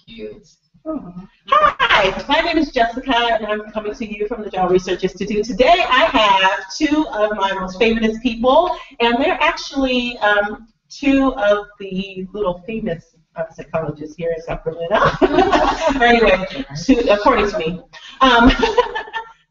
Cute. Hi, my name is Jessica, and I'm coming to you from the Job Research Institute. Today I have two of my most favorite people, and they're actually two of the little famous psychologists here in Sacramento. Anyway, according to me.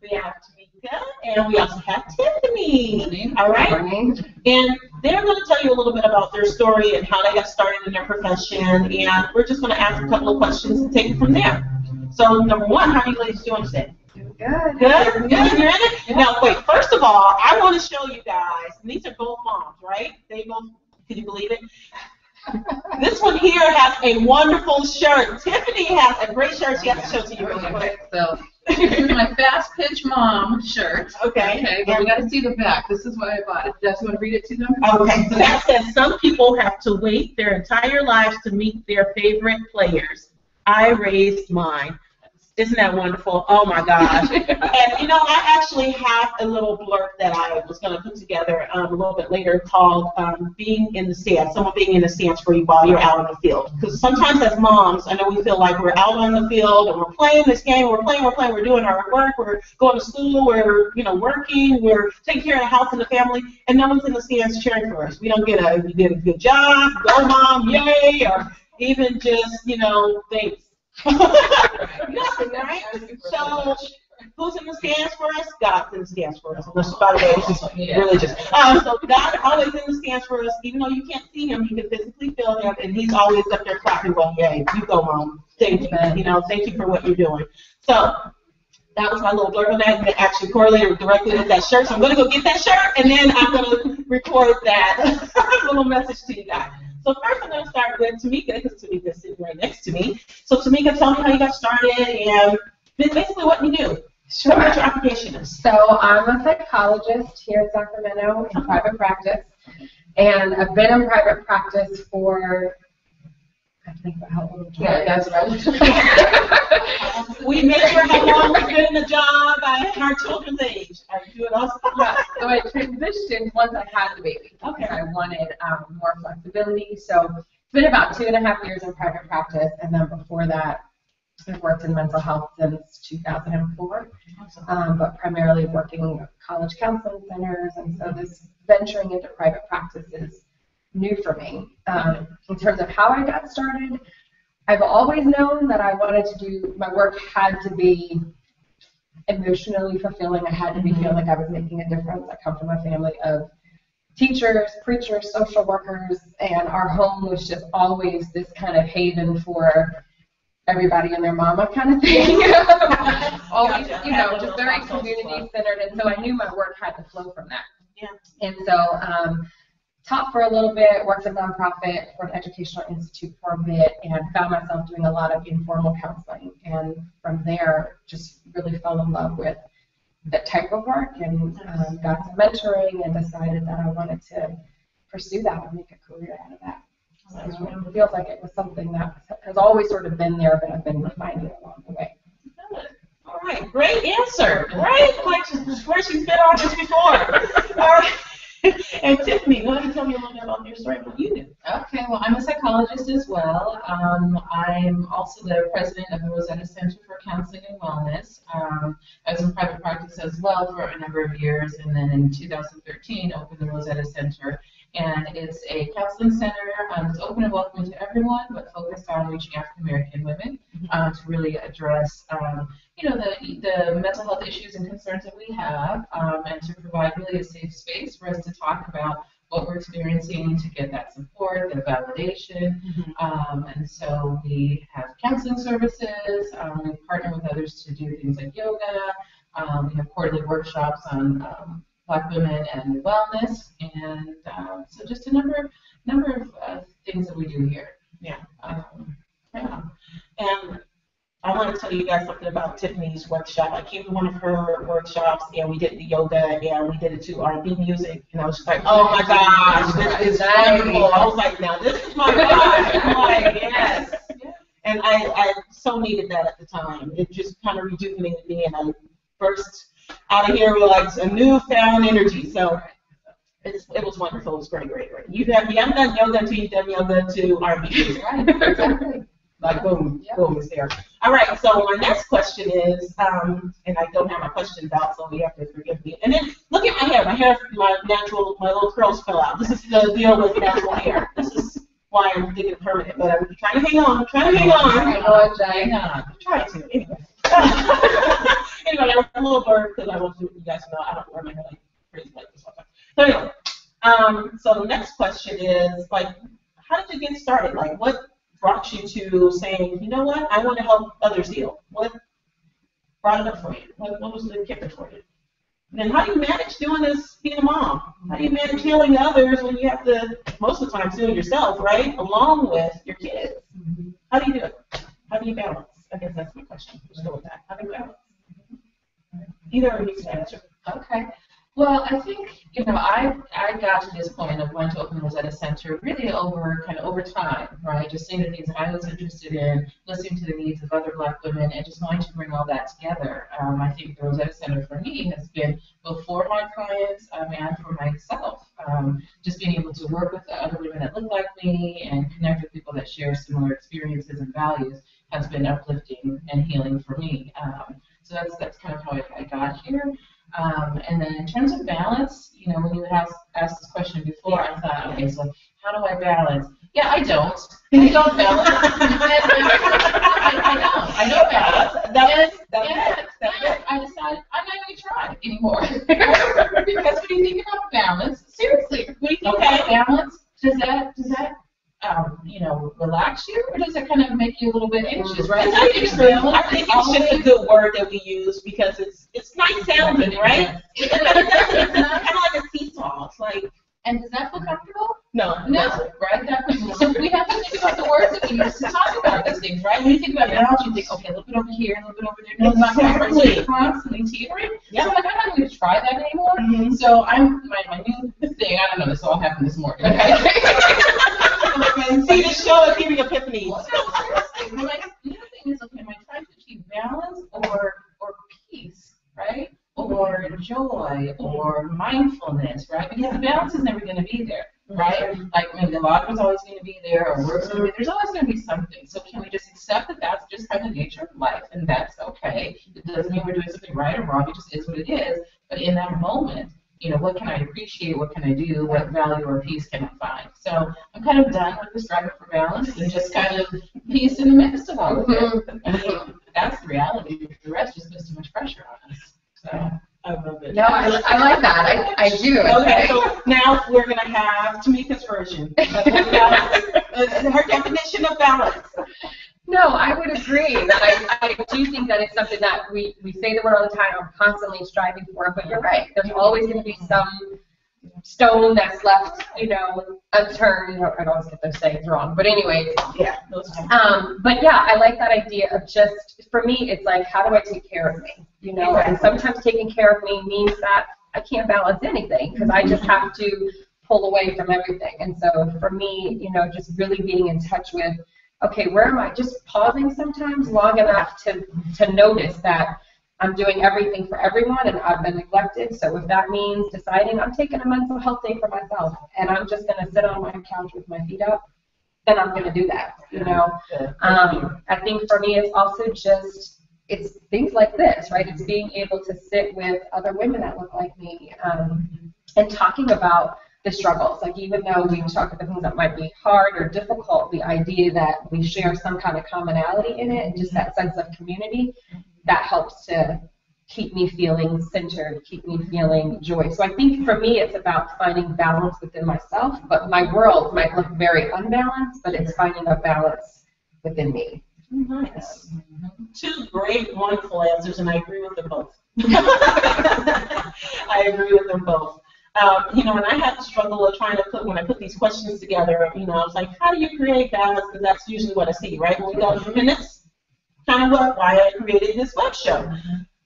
We have Tameka, and we also have Tiffany. All right? And they're going to tell you a little bit about their story and how they got started in their profession, and we're just going to ask a couple of questions and take it from there. So, number one, how are you ladies doing today? Good. Good? You're in it? Yeah. Now, wait, first of all, I want to show you guys, and these are both moms, right? They both, can you believe it? This one here has a wonderful shirt. Tiffany has a great shirt. She has to show it to you really quick. So, this is my fast pitch mom shirt. Okay. But we got to see the back. This is why I bought it. Do you guys want to read it to them? Okay. So that says, some people have to wait their entire lives to meet their favorite players. I raised mine. Isn't that wonderful? Oh my gosh. And you know, I actually have a little blurb that I was going to put together a little bit later called being in the stands, someone being in the stands for you while you're out on the field. Because sometimes as moms, I know we feel like we're out on the field and we're playing this game, we're doing our work, we're going to school, we're working, we're taking care of the house and the family, and no one's in the stands cheering for us. We don't get you did a good job, go mom, yay, or even just, thanks. Nothing, right? So, who's in the stands for us? God's in the stands for us. Unless, by the way, it's just religious. So, God always in the stands for us. Even though you can't see him, you can physically feel him, and he's always up there clapping, going, "Yay, you go, mom. Thank you. Thank you for what you're doing." So, that was my little blurb on that, and it actually correlated directly with that shirt. So, I'm going to go get that shirt, and then I'm going to record that little message to you guys. So first I'm going to start with Tameka, because Tameka's sitting right next to me. So Tameka, tell me how you got started and basically what you do. Sure. What your occupation is. So I'm a psychologist here in Sacramento in private practice. And I've been in private practice for, I think about how long. Yeah, that's right. We measure how long we've been in the job by our children's age. Are you doing also? Yeah, so I transitioned once I had the baby. Okay. I wanted more flexibility. So it's been about 2.5 years in private practice, and then before that, I've worked in mental health since 2004, but primarily working with college counseling centers, and so this venturing into private practice is new for me. In terms of how I got started, I've always known that I wanted to do, my work had to be emotionally fulfilling. I had to be feeling like I was making a difference. I come from a family of teachers, preachers, social workers, and our home was just always this kind of haven for everybody and their mama kind of thing. Always, just very community centered, and so I knew my work had to flow from that. Yeah. And so taught for a little bit, worked at a nonprofit for an educational institute for a bit, and found myself doing a lot of informal counseling. And from there, just really fell in love with that type of work and got some mentoring and decided that I wanted to pursue that and make a career out of that. So it feels like it was something that has always sort of been there, but I've been refining it along the way. All right, great answer. Right? Like where she's been on this before. All right. And Tiffany, why don't you tell me a little bit about your story and what you do? Okay, well, I'm a psychologist as well. I'm also the president of the Rosetta Center for Counseling and Wellness. I was in private practice as well for a number of years, and then in 2013 opened the Rosetta Center. And it's a counseling center. It's open and welcoming to everyone, but focused on reaching African American women to really address, the mental health issues and concerns that we have, and to provide really a safe space for us to talk about what we're experiencing, to get that support, the validation. And so we have counseling services. We partner with others to do things like yoga. We have quarterly workshops on Black women and wellness, and so just a number of things that we do here. Yeah. And I want to tell you guys something about Tiffany's workshop. I came to one of her workshops, and we did the yoga, and we did it to R&B music, and I was just like, oh my gosh, this is wonderful. I was like, now this is my vibe. I'm like, yes. And I so needed that at the time. It just kind of rejuvenated me, and I burst out of here with like a newfound energy. So it was wonderful. It was great. You haven't done yoga until you've done yoga to R&B music, right? Exactly. Like boom, boom is there. All right, so my next question is, and I don't have my questions out, so you have to forgive me. And then look at my hair. My little curls fell out. This is the deal with natural hair. This is why I'm thinking permanent, but I'm trying to hang on. I'm trying to hang on. I'm trying to. Anyway. Anyway, I'm a little blurred because I want you guys to know I don't wear my hair like crazy like this all the time. So anyway, so the next question is, like, how did you get started? Like, what brought you to saying, you know what, I want to help others heal? What brought it up for you? What was the kicker for you? And then how do you manage doing this, being a mom? How do you manage healing others when you have to, most of the time, heal yourself, right, along with your kids? How do you do it? How do you balance? I guess that's my question. Let's go with that. How do you balance? Either of you can answer. Okay. Well, I think, I got to this point of wanting to open the Rosetta Center really over time, right? Just seeing the things I was interested in, listening to the needs of other Black women, and just wanting to bring all that together. I think the Rosetta Center for me has been both for my clients and for myself. Just being able to work with other women that look like me and connect with people that share similar experiences and values has been uplifting and healing for me. So that's kind of how I got here. And then in terms of balance, when you asked this question before, I thought, okay, so how do I balance? Yeah, I don't. I don't balance. I don't balance. I decided I'm not going to try anymore. Because when you think about balance, seriously, when you think about balance, does that relax you, or does it kind of make you a little bit anxious, right? I think it's just a good word that we use because it's nice sounding, right? It's kind of like a seesaw. It's like, and does that feel comfortable? No, right? So we have to think about the words that we use to talk about these things, right? When you think about balance, you think, okay, a little bit over here, a little bit over there. No, it's not constantly teetering. Yep. So I'm like, I'm not going to try that anymore. Mm-hmm. So my new thing, I don't know, this all happened this morning. Okay? See, the show is giving epiphanies. Well, seriously. The other thing is, okay, am I trying to achieve balance or peace, right? Or joy or mindfulness, right? Because the balance is never going to be there, right? Like maybe the law was always going to be there, or work's going to be. There's always going to be something. So can we just accept that that's just kind of the nature of life, and that's okay? It doesn't mean we're doing something right or wrong. It just is what it is. But in that moment, what can I appreciate? What can I do? What value or peace can I find? So I'm kind of done with the struggle for balance and just kind of peace in the midst of all of it. I mean, that's the reality. The rest just puts too much pressure on us. So I love it. No, I like that. I do. Okay, so now we're going to have Tameka's version. Her definition of balance. No, I would agree. I do think that it's something that we say the word all the time. I'm constantly striving for it, but you're right. There's always going to be some stone that's left, unturned. I always get those sayings wrong, but anyways. Yeah. But yeah, I like that idea of just, for me, it's like, how do I take care of me? And sometimes taking care of me means that I can't balance anything because I just have to pull away from everything. And so for me, just really being in touch with, okay, where am I? Just pausing sometimes long enough to notice that I'm doing everything for everyone and I've been neglected. So if that means deciding I'm taking a mental health day for myself and I'm just going to sit on my couch with my feet up, then I'm going to do that, I think for me it's also it's things like this, right? It's being able to sit with other women that look like me and talking about the struggles. Like even though we talk about things that might be hard or difficult, the idea that we share some kind of commonality in it and just that sense of community, that helps to keep me feeling centered, keep me feeling joy. So I think for me it's about finding balance within myself, but my world might look very unbalanced, but it's finding a balance within me. Nice. Two great, wonderful answers, and I agree with them both. I agree with them both. And I had the struggle of trying to when I put these questions together, I was like, how do you create balance? Because that's usually what I see, right? When we go, and that's kind of why I created this web show.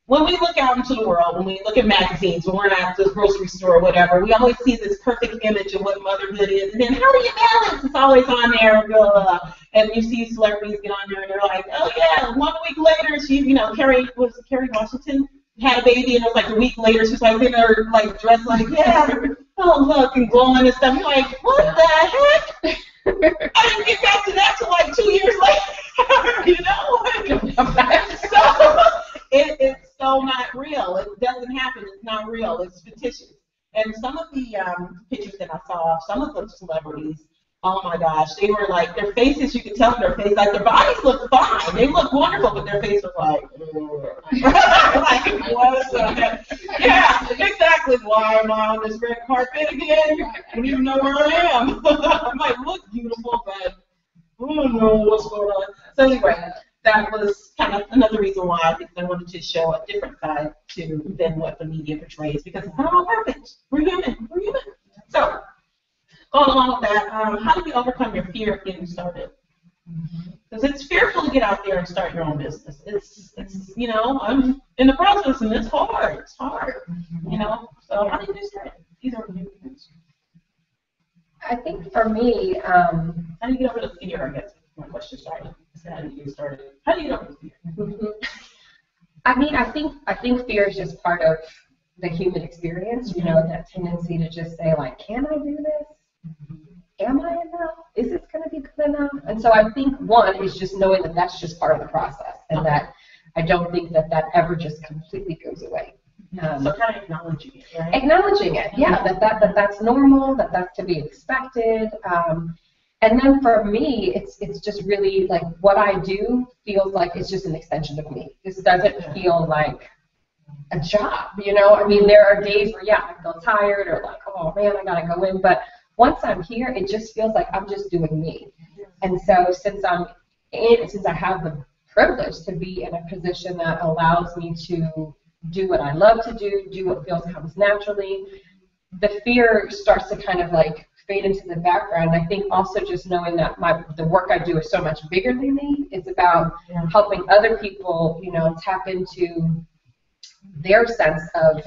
When we look out into the world, when we look at magazines, when we're at the grocery store or whatever, we always see this perfect image of what motherhood is. And then how do you balance? It's always on there. Blah, blah, blah. And you see celebrities get on there and they're like, oh yeah, 1 week later, she, Kerry Washington had a baby, and it was like a week later, she was like in her dress, like, yeah, oh look, and glowing and stuff. You're like, what the heck? I didn't get back to that till 2 years later. not real. It's fictitious. And some of the pictures that I saw, some of the celebrities, oh my gosh, they were like, their faces, you could tell their face, like their bodies look fine. They look wonderful, but their face was like, like, what the heck? Yeah, exactly. Why am I on this red carpet again? I don't even know where I am. I might look beautiful, but I don't know what's going on. So anyway, that was kind of another reason why, because I wanted to show a different side than what the media portrays, because it's not all perfect. We're human. We're human. So, going along with that, how do you overcome your fear of getting started? Because it's fearful to get out there and start your own business. It's you know, I'm in the process, and it's hard. It's hard. You know. So how do you get started? These are new things. I think for me, how do you get over the fear? I guess my question started. How do you get started? How do you get over the fear? I mean, I think fear is just part of the human experience. You know, that tendency to just say like, can I do this? Am I enough? Is this going to be good enough? And so I think one is just knowing that that's just part of the process, and that I don't think that ever just completely goes away. So kind of acknowledging it, right? Acknowledging it, yeah, that's normal, that's to be expected. And then for me, it's just really like what I do feels like it's just an extension of me. This doesn't feel like a job, you know? I mean, there are days where, yeah, I feel tired or like, oh man, I gotta go in. But once I'm here, it just feels like I'm just doing me. And so since I have the privilege to be in a position that allows me to do what I love to do what comes naturally, the fear starts to kind of like fade into the background. I think also just knowing that the work I do is so much bigger than me. It's about helping other people, you know, tap into their sense of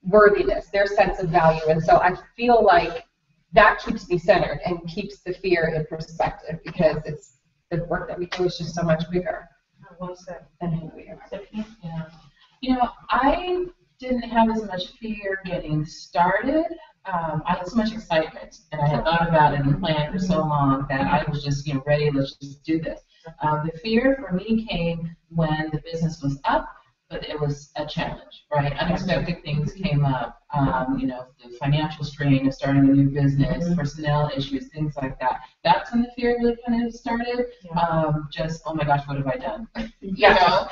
worthiness, their sense of value. And so I feel like that keeps me centered and keeps the fear in perspective, because it's the work that we do is just so much bigger than who we are. Yeah. You know, I didn't have as much fear getting started. I had so much excitement, and I had thought about it and planned for so long that I was just, you know, ready. Let's just do this. The fear for me came when the business was up, but it was a challenge, right? Unexpected things came up. You know, the financial strain of starting a new business, personnel issues, things like that. That's when the fear really kind of started. Just, oh my gosh, what have I done? You know,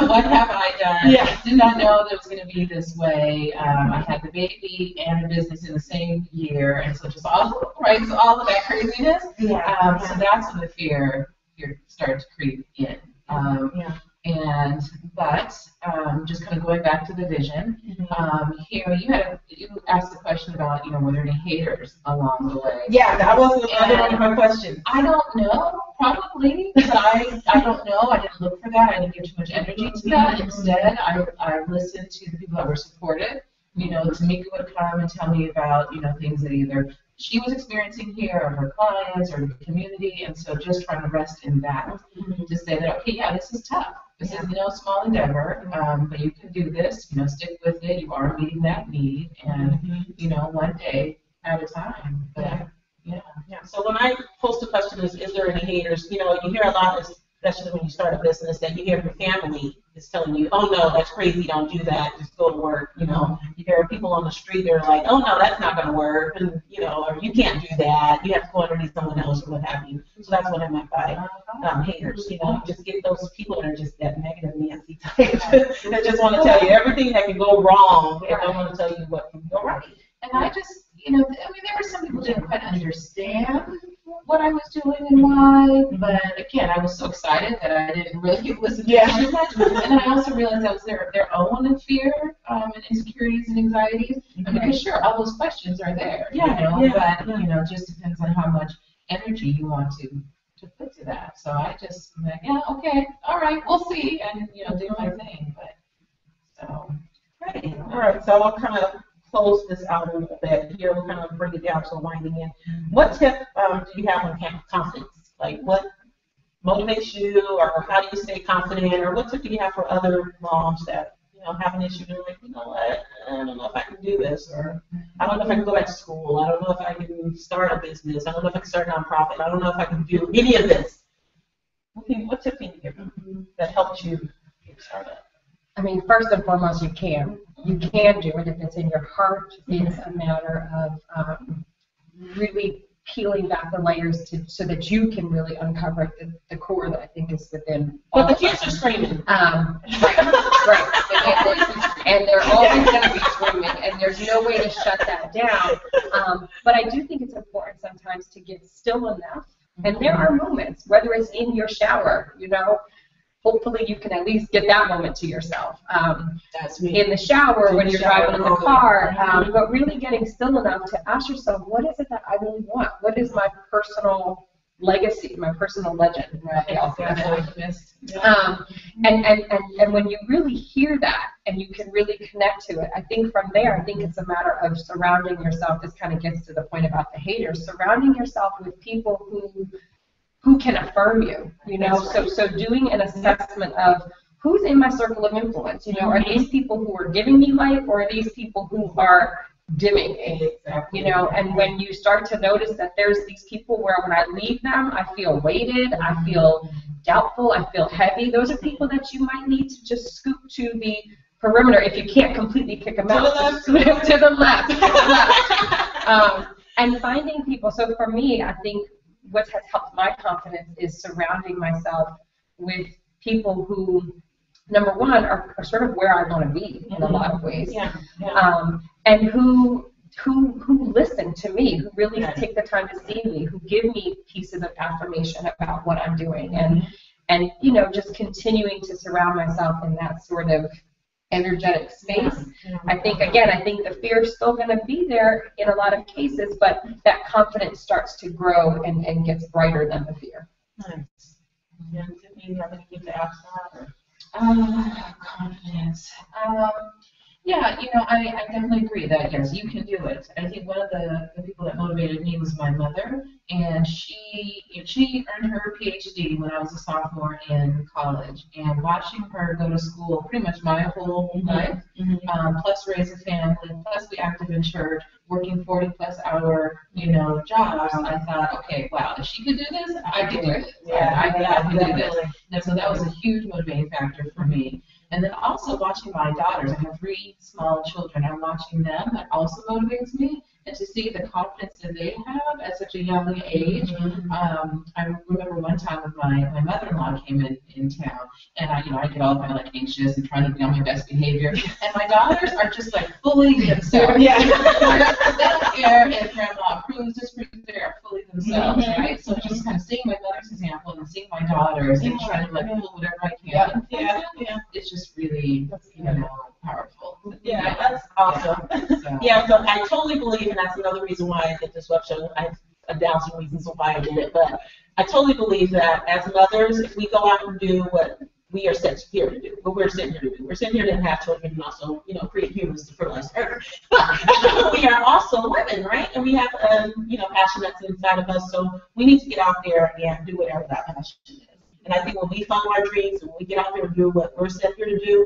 what have I done? Did not know that it was going to be this way. I had the baby and the business in the same year, and so just all, right, so all of that craziness. So that's when the fear started to creep in. But just kind of going back to the vision, here you asked the question about, you know, were there any haters along the way? Yeah, that was another one of my questions. I don't know, probably, but I don't know. I didn't look for that. I didn't give too much energy to that. Instead, I listened to the people that were supportive. You know, Tameka would come and tell me about, you know, things that either she was experiencing here, or her clients, or the community, and so just trying to rest in that to say that, okay, yeah, this is tough. This is no small endeavor, but you can do this. You know, stick with it. You are meeting that need, and you know, one day at a time. But, So when I post a question, is there any haters? You know, you hear a lot, especially when you start a business, that you hear your family is telling you, oh no, that's crazy, don't do that, just go to work. You know, you hear people on the street, they're like, oh no, that's not going to work, and you know, or you can't do that, you have to go underneath someone else, or what have you. So that's what I meant by haters. You know, just get those people that are just that negative Nancy type that just want to tell you everything that can go wrong, and don't want to tell you what can go right. And I just, you know, I mean, there were some people who didn't quite understand what I was doing and why, but again, I was so excited that I didn't really listen to too much. And then I also realized that was their own fear and insecurities and anxieties. And because sure, all those questions are there, you know, but you know, it just depends on how much energy you want to put to that. So I just, I'm like, yeah, okay, all right, we'll see, and you know, do my thing. But so, great. All right, so I'll kind of close this out a little bit. Here we'll kind of bring it down to winding in. What tip do you have on confidence? Like what motivates you, or how do you stay confident, or what tip do you have for other moms that, you know, have an issue? They're like, you know what, I don't know if I can do this, or I don't know if I can go back to school. I don't know if I can start a business. I don't know if I can start a nonprofit. I don't know if I can do any of this. What tip can you give them that helped you get started? I mean, first and foremost, you can. You can do it if it's in your heart. It's a matter of really peeling back the layers so that you can really uncover the core that I think is within. But the kids are screaming. Right. And they're always going to be screaming, and there's no way to shut that down. But I do think it's important sometimes to get still enough. And there are moments, whether it's in your shower, hopefully you can at least get that moment to yourself. That's me. In the shower, when you're driving in the car, but really getting still enough to ask yourself, what is it that I really want? What is my personal legacy, my personal legend? And when you really hear that and you can really connect to it, I think from there, I think it's a matter of surrounding yourself. This kind of gets to the point about the haters. Surrounding yourself with people who can affirm you, So doing an assessment of who's in my circle of influence, are these people who are giving me light, or are these people who are dimming me, And when you start to notice that there's these people where when I leave them, I feel weighted, I feel doubtful, I feel heavy. Those are people that you might need to just scoop to the perimeter. If you can't completely kick them out, just scoop them to the left. And finding people. So for me, I think what has helped my confidence is surrounding myself with people who, number one, are sort of where I want to be in a lot of ways, and who listen to me, who really take the time to see me, who give me pieces of affirmation about what I'm doing, and just continuing to surround myself in that sort of energetic space. I think the fear is still going to be there in a lot of cases, but that confidence starts to grow and gets brighter than the fear. Nice. Yeah, Tiffany, you have anything to add to that? Confidence. I definitely agree that, yes, you can do it. I think one of the people that motivated me was my mother, and she earned her PhD when I was a sophomore in college, and watching her go to school pretty much my whole life, plus raise a family, plus be active in church, working 40-plus hour, jobs, I thought, okay, wow, if she could do this, I could do it. I could do this. And so that was a huge motivating factor for me. And then also watching my daughters. I have 3 small children. I'm watching them. That also motivates me. And to see the confidence that they have at such a young age. I remember one time when my mother-in-law came in town, and I get all kind of like anxious and trying to be on my best behavior. And my daughters are just like fully themselves. They don't care if grandma approves, they are fully themselves, right? So just kind of seeing my mother's example and seeing my daughters and trying to pull whatever I can. It's just really, powerful. Yeah, that's awesome. So I totally believe, and that's another reason why I did this web show. I have 1,000 reasons why I did it, but I totally believe that as mothers, if we go out and do what we are sent here to do, what we're sent here to do, we're sent here to have children and also, create humans to fertilize the earth. But we are also women, right? And we have, passion that's inside of us, so we need to get out there and do whatever that passion is. And I think when we follow our dreams and when we get out there and do what we're sent here to do,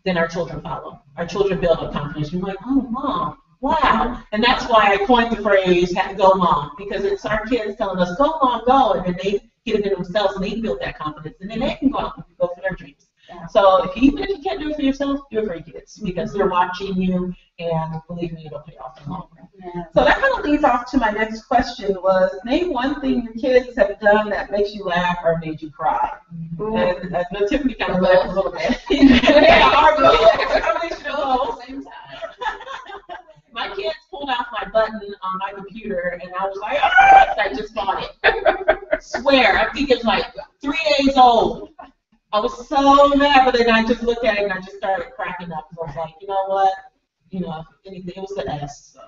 then our children follow. Our children build up confidence. You're like, oh, Mom, wow. And that's why I coined the phrase, go Mom, because it's our kids telling us, go Mom, go, and then they get it in themselves and they build that confidence, and then they can go out and go for their dreams. So even if you can't do it for yourself, do it for your kids, because they're watching you, and believe me, it'll pay off in the long run. So that kind of leads off to my next question was, name one thing your kids have done that makes you laugh or made you cry. And I know Tiffany kind of laughed a little bit. My kids pulled out my button on my computer, and I was like, I just bought it. Swear, I think it's like 3 days old. I was so mad, but then I just looked at it and I just started cracking up because I was like, you know what? Anything, it was the S, so.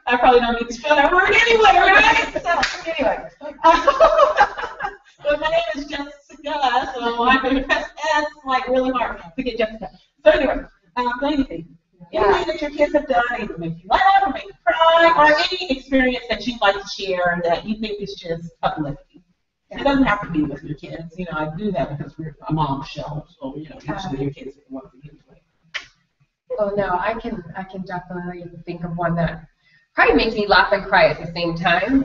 I probably don't need to spell that word anyway, right? So, anyway. But my name is Jessica, so I'm going to press S like really hard to get Jessica. So anyway, anything. Anything that your kids have done, either make you laugh or make you cry, or any experience that you'd like to share that you think is just uplifting. It doesn't have to be with your kids. I do that because we're a mom show, so usually your kids are the ones that get to it. Oh no, I can definitely think of one that probably makes me laugh and cry at the same time.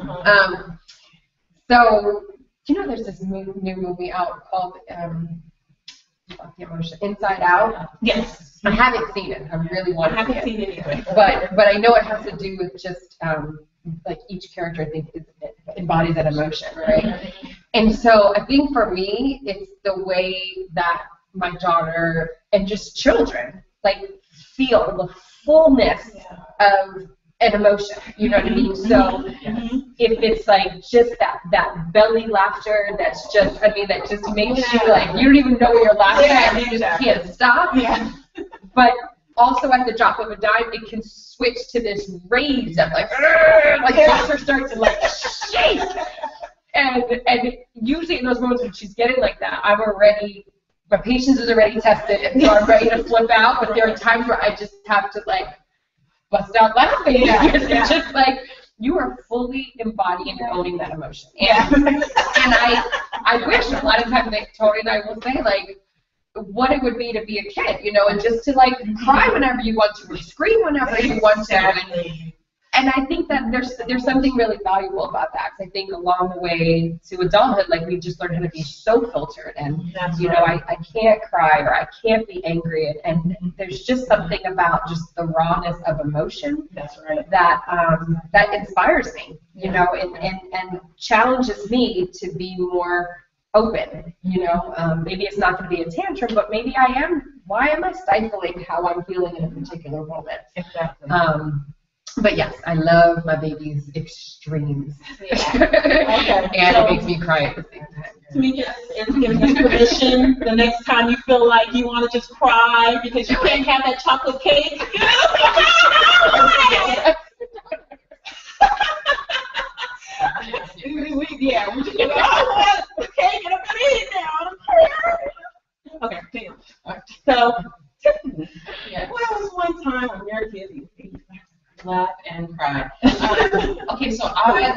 So there's this new movie out called about the emotion? Inside Out? Yes. I haven't seen it. I really want to. I haven't seen it either. But I know it has to do with just like each character, I think, embodies that emotion, right? And so I think for me, it's the way that my daughter and just children like feel the fullness of an emotion. You know what I mean? So if it's like just that belly laughter, that's just, I mean, that just makes you like, you don't even know what you're laughing at, you just can't stop. But also at the drop of a dime, it can switch to this rage of like her starts to like shake. And usually in those moments when she's getting like that, my patience is already tested, and so I'm ready to flip out. But there are times where I just have to like bust out laughing. It's just like you are fully embodying and owning that emotion. And I wish a lot of times, like Tony and I will say, like, what it would be to be a kid, you know, and just to like cry whenever you want to, or scream whenever you want to. And I think that there's something really valuable about that, because I think along the way to adulthood, like we just learned how to be so filtered, and you know, I can't cry or I can't be angry, and there's just something about just the rawness of emotion that inspires me, you know, and challenges me to be more open, you know. Maybe it's not going to be a tantrum, but maybe I am. Why am I stifling how I'm feeling in a particular moment? Exactly. But yes, I love my baby's extremes. And it makes me cry at the same time. Tameka is giving us permission the next time you feel like you want to just cry because you can't have that chocolate cake. We just go, I want the cake and I'm going to eat it now. Okay, so, Tiffany, what was one time when your kids laugh and cry. Okay, so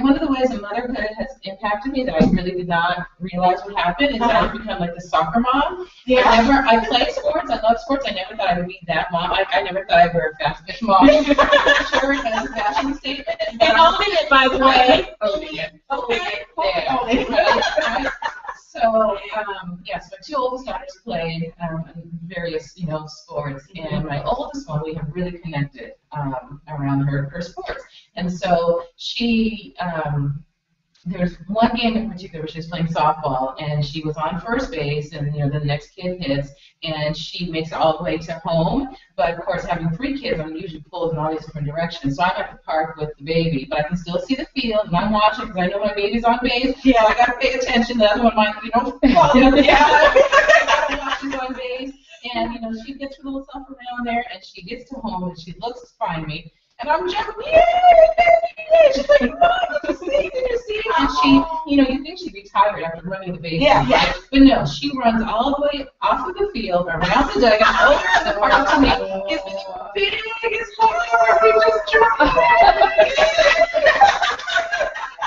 one of the ways that motherhood has impacted me that I really did not realize would happen is that I've become like the soccer mom. I play sports, I love sports, I never thought I would be that mom. I never thought I'd wear a fast fashion mom shirt as a fashion statement. And owning it, by the way. Owning it. So, yes, my two oldest daughters played various, you know, sports, and my oldest one, we have really connected around her sports. And so she, there's one game in particular where she was playing softball, and she was on first base, and, you know, the next kid hits, and she makes it all the way to home. But, of course, having 3 kids, I'm usually pulled in all these different directions. So I'm at the park with the baby, but I can still see the field, and I'm watching because I know my baby's on base. So I got to pay attention. The other one might, you know, fall in the she's on base. And, you know, she gets her little self around there, and she gets to home, and she looks to find me. And I'm jumping, yay! She's like, Mom, did you see? And she, you know, you think she'd be tired after running the bases, right? But no, she runs all the way off of the field, around the dugout, over to the park to me. It's the biggest heart. We just jumped.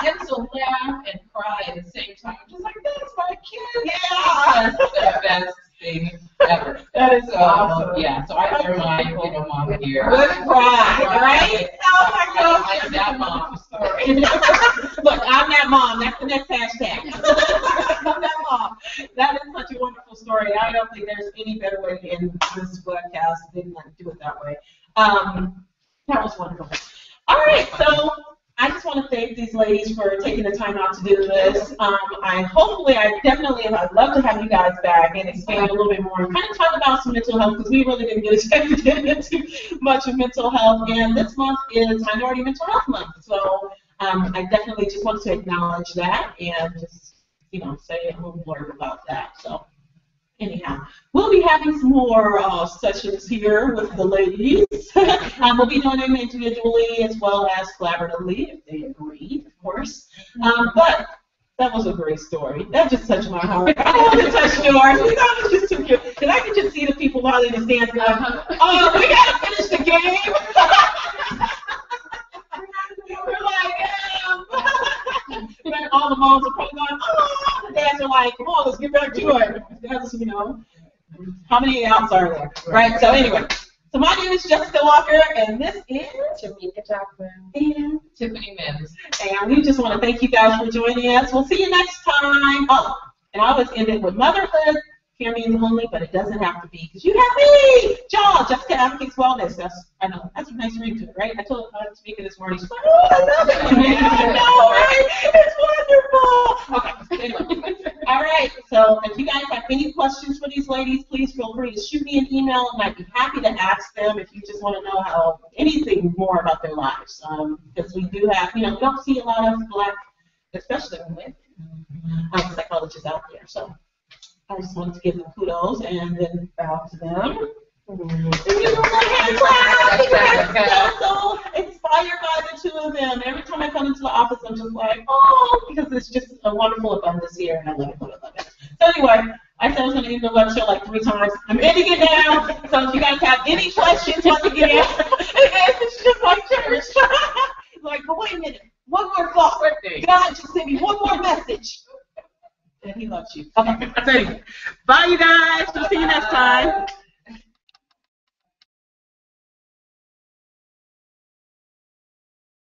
And so laugh and cry at the same time. Just like, that's my kid. That's the best thing ever. That is awesome. Yeah, so I wear my, you know, mom here. Good cry, right? Oh my gosh. I'm that mom. Sorry. Look, I'm that mom. That's the next hashtag. I'm that mom. That is such a wonderful story. I don't think there's any better way to end this podcast than do it that way. That was wonderful. All right, so I just want to thank these ladies for taking the time out to do this. I'd love to have you guys back and expand a little bit more and kind of talk about some mental health, because we really didn't get a chance to get into much of mental health. And this month is Minority Mental Health Month, so I definitely just want to acknowledge that and just, you know, say a little blurb about that. So anyhow, we'll be having some more sessions here with the ladies. We'll be doing them individually as well as collaboratively, if they agree, of course. But that was a great story. That just touched my heart. I want to touch yours. That was just too cute. Because I could just see the people while in the stands going, oh, we got to finish the game. We're like, and all the moms are probably going, oh, the dads are like, come on, let's get back to it. That's, you know, how many outs are there? Right, so anyway. So my name is Jessica Walker, and this is Tameka Dr. and Tiffany Mims. And we just want to thank you guys for joining us. We'll see you next time. Oh, and I always end it with motherhood can be lonely, but it doesn't have to be, because you have me, John, Jessica Advocates Wellness. I know, that's a nice ring to it, right? I told Tameka this morning, she's like, oh, I love it. I know, right? It's wonderful. Okay, anyway. All right, so if you guys have any questions for these ladies, please feel free to shoot me an email, and I'd be happy to ask them if you just want to know anything more about their lives. Because we do have, we don't see a lot of Black, especially women, psychologists out there, so. I just wanted to give them kudos and then bow to them. So inspired by the two of them. Every time I come into the office, I'm just like, oh, because it's just a wonderful abundance here, and I love it, love it, love it. So anyway, I said I was going to end the lecture like 3 times. I'm ending it now. So if you guys have any questions, once again, it's just like church. Like, but wait a minute, one more thought. God just sent me one more message. And he loves you. Okay. So, bye, you guys. We'll see you next time.